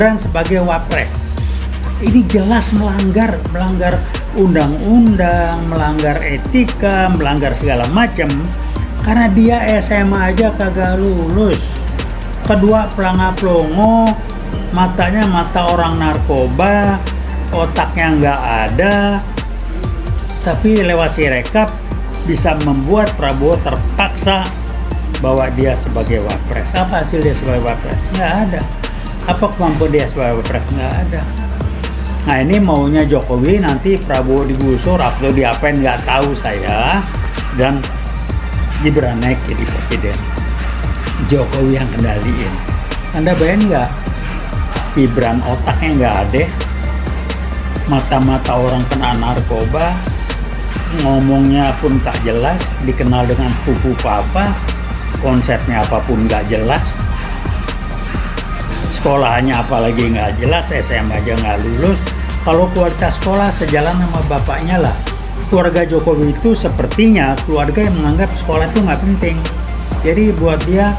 Sebagai wapres ini jelas melanggar undang-undang, melanggar etika, melanggar segala macam karena dia SMA aja kagak lulus. Kedua, pelanga-pelongo, matanya mata orang narkoba, otaknya nggak ada, tapi lewat Sirekap bisa membuat Prabowo terpaksa bahwa dia sebagai wapres. Apa hasil dia sebagai wapres? Nggak ada. Apa kemampuan dia sebagai wapres? Nggak ada. Nah, ini maunya Jokowi, nanti Prabowo digusur atau diapain nggak tahu saya, dan Gibran naik jadi presiden. Jokowi yang kendaliin. Anda bayangin nggak? Gibran otaknya nggak ada, mata-mata orang kena narkoba, ngomongnya pun tak jelas, dikenal dengan pupu papa, konsepnya apapun nggak jelas, sekolahnya apalagi nggak jelas, SMA aja nggak lulus. Kalau kualitas sekolah sejalan sama bapaknya lah. Keluarga Jokowi itu sepertinya keluarga yang menganggap sekolah itu nggak penting. Jadi buat dia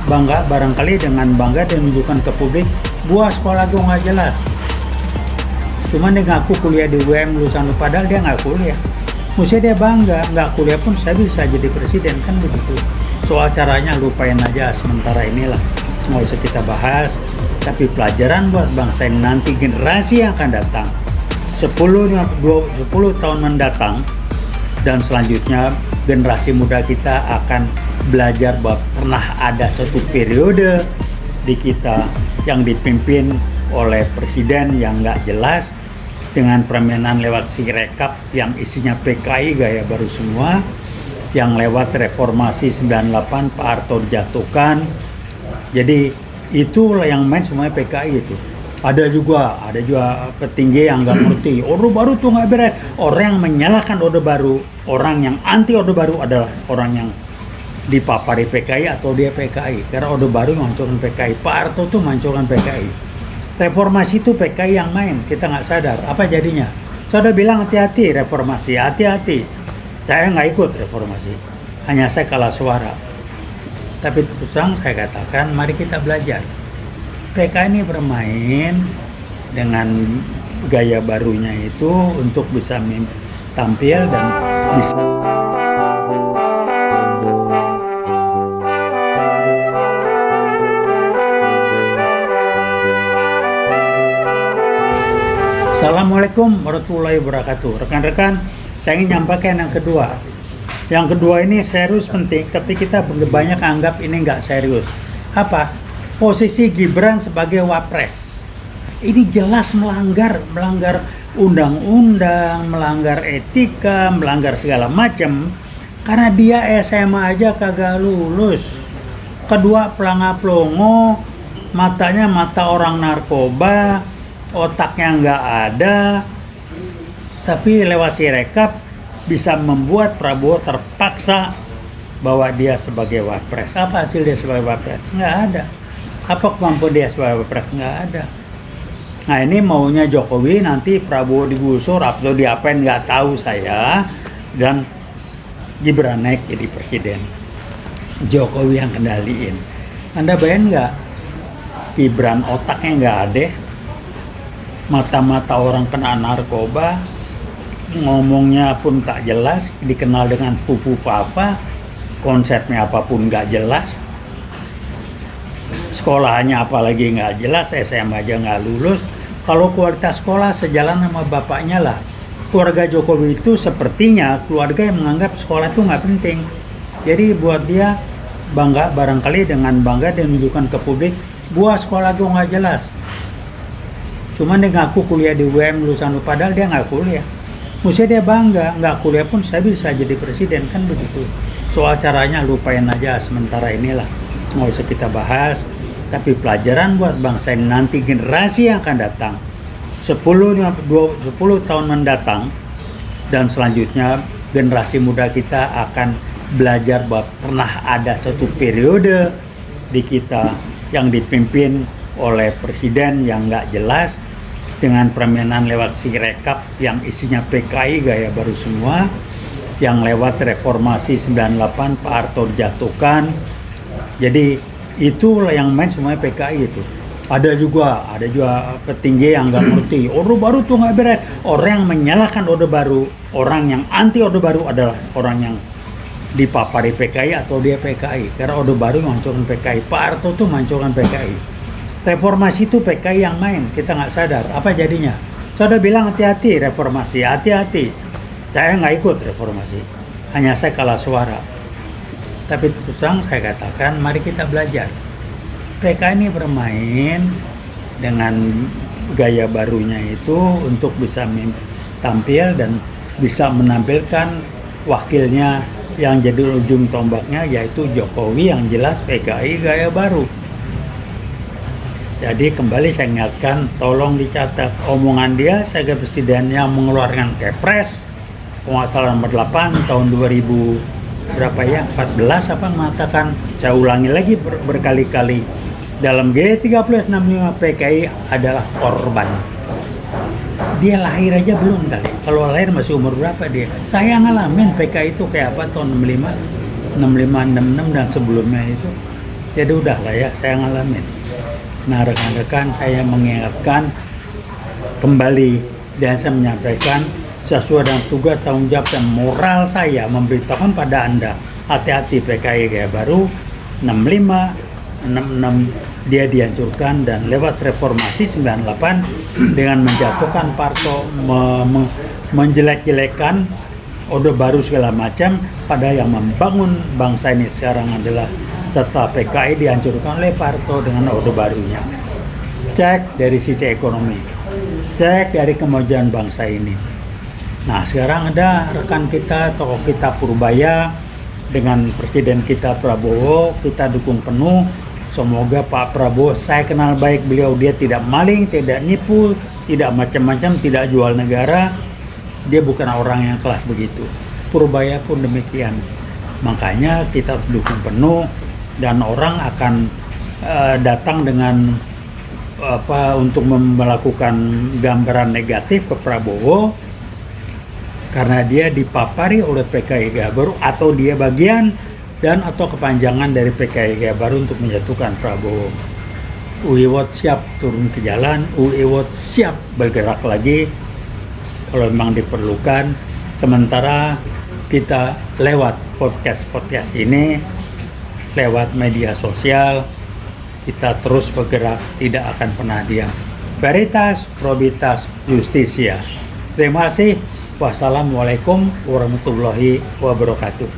bangga, barangkali dengan bangga dan menunjukkan ke publik, gua sekolah gua nggak jelas. Cuman dia ngaku kuliah di UM lulusan, padahal dia nggak kuliah. Mestinya dia bangga, nggak kuliah pun saya bisa jadi presiden, kan begitu. Soal caranya lupain aja sementara inilah, nggak usah kita bahas. Tapi pelajaran buat bangsa ini nanti, generasi yang akan datang 10 tahun mendatang dan selanjutnya, generasi muda kita akan belajar bahwa pernah ada satu periode di kita yang dipimpin oleh presiden yang nggak jelas, dengan permainan lewat Sirekap yang isinya PKI gaya baru semua, yang lewat reformasi 98 Pak Harto dijatuhkan. Jadi itulah yang main semuanya PKI itu. Ada juga petinggi yang nggak ngerti Orde Baru tuh nggak beres. Orang yang menyalahkan Orde Baru, orang yang anti Orde Baru adalah orang yang dipapari PKI atau dia PKI. Karena Orde Baru menghancurkan PKI, Pak Harto tuh menghancurkan PKI. Reformasi itu PKI yang main, kita nggak sadar. Apa jadinya? Saya udah bilang hati-hati reformasi, hati-hati. Saya nggak ikut reformasi, hanya saya kalah suara. Tapi terus terang saya katakan, mari kita belajar. PKI ini bermain dengan gaya barunya itu untuk bisa tampil dan bisa. Assalamualaikum warahmatullahi wabarakatuh. Rekan-rekan, saya ingin nyampaikan yang kedua. Yang kedua ini serius penting, tapi kita banyak anggap ini nggak serius. Apa? Posisi Gibran sebagai wapres. Ini jelas melanggar undang-undang, melanggar etika, melanggar segala macam karena dia SMA aja kagak lulus. Kedua, pelanga-pelongo, matanya mata orang narkoba, otaknya nggak ada, tapi lewat Sirekap bisa membuat Prabowo terpaksa bahwa dia sebagai wapres. Apa hasil dia sebagai wapres? Nggak ada. Apa kemampuan dia sebagai wapres? Nggak ada. Nah, ini maunya Jokowi, nanti Prabowo digusur atau diapain nggak tahu saya, dan Gibran naik jadi presiden. Jokowi yang kendaliin. Anda bayangin nggak? Gibran otaknya nggak ada, mata-mata orang kena narkoba, ngomongnya pun tak jelas, dikenal dengan pupu papa, konsepnya apapun nggak jelas, sekolahnya apalagi nggak jelas, SMA aja nggak lulus. Kalau kualitas sekolah sejalan sama bapaknya lah. Keluarga Jokowi itu sepertinya keluarga yang menganggap sekolah itu nggak penting. Jadi buat dia bangga, barangkali dengan bangga dan menunjukkan ke publik, gua sekolah gua nggak jelas. Cuman dia ngaku kuliah di UM lulusan, padahal dia nggak kuliah. Mestinya dia bangga, nggak kuliah pun saya bisa jadi presiden, kan begitu. Soal caranya lupain aja sementara inilah, nggak usah kita bahas. Tapi pelajaran buat bangsa ini nanti, generasi yang akan datang 10 tahun mendatang dan selanjutnya, generasi muda kita akan belajar bahwa pernah ada satu periode di kita yang dipimpin oleh presiden yang nggak jelas, dengan permainan lewat Sirekap yang isinya PKI gaya baru semua, yang lewat reformasi 98 Pak Harto dijatuhkan. Jadi itulah yang main semuanya PKI itu. Ada juga petinggi yang nggak ngerti Orde Baru tuh nggak beres. Orang yang menyalahkan Orde Baru, orang yang anti Orde Baru adalah orang yang dipapari PKI atau dia PKI. Karena Orde Baru menghancurkan PKI, Pak Harto tuh menghancurkan PKI. Reformasi itu PKI yang main, kita nggak sadar. Apa jadinya? Saya udah bilang hati-hati reformasi, hati-hati. Saya nggak ikut reformasi, hanya saya kalah suara. Tapi terus terang saya katakan, mari kita belajar. PKI ini bermain dengan gaya barunya itu untuk bisa tampil dan bisa menampilkan wakilnya yang jadi ujung tombaknya, yaitu Jokowi yang jelas PKI gaya baru. Jadi kembali saya ingatkan, tolong dicatat omongan dia sebagai presiden yang mengeluarkan Kepres nggak salah nomor 8 tahun 2000 berapa ya, 14 apa, mengatakan, saya ulangi lagi berkali-kali, dalam G30 65 PKI adalah korban. Dia lahir aja belum kali. Kalau lahir masih umur berapa dia? Saya ngalamin PKI itu kayak apa tahun 65, 66 dan sebelumnya itu. Jadi udahlah ya, saya ngalamin. Nah rekan-rekan, saya mengingatkan kembali dan saya menyampaikan sesuai dengan tugas, tanggung jawab dan moral saya memberitahukan pada Anda, hati-hati PKI gaya baru 65 66 dia dihancurkan, dan lewat reformasi 98 dengan menjatuhkan Parto, menjelek-jelekan Orde Baru segala macam, pada yang membangun bangsa ini sekarang adalah setelah PKI dihancurkan oleh Parto dengan Orde Barunya. Cek dari sisi ekonomi, cek dari kemajuan bangsa ini. Nah sekarang ada rekan kita, tokoh kita Purbaya dengan presiden kita Prabowo, kita dukung penuh. Semoga Pak Prabowo, saya kenal baik beliau, dia tidak maling, tidak nipu, tidak macam-macam, tidak jual negara. Dia bukan orang yang kelas begitu. Purbaya pun demikian. Makanya kita harus dukung penuh, dan orang akan datang dengan untuk melakukan gambaran negatif ke Prabowo karena dia dipapari oleh PKI gaya baru, atau dia bagian dan atau kepanjangan dari PKI gaya baru untuk menjatuhkan Prabowo. UIWOT siap turun ke jalan, UIWOT siap bergerak lagi kalau memang diperlukan. Sementara kita lewat podcast ini, lewat media sosial, kita terus bergerak, tidak akan pernah diam. Veritas, probitas, justisia. Terima kasih. Wassalamualaikum warahmatullahi wabarakatuh.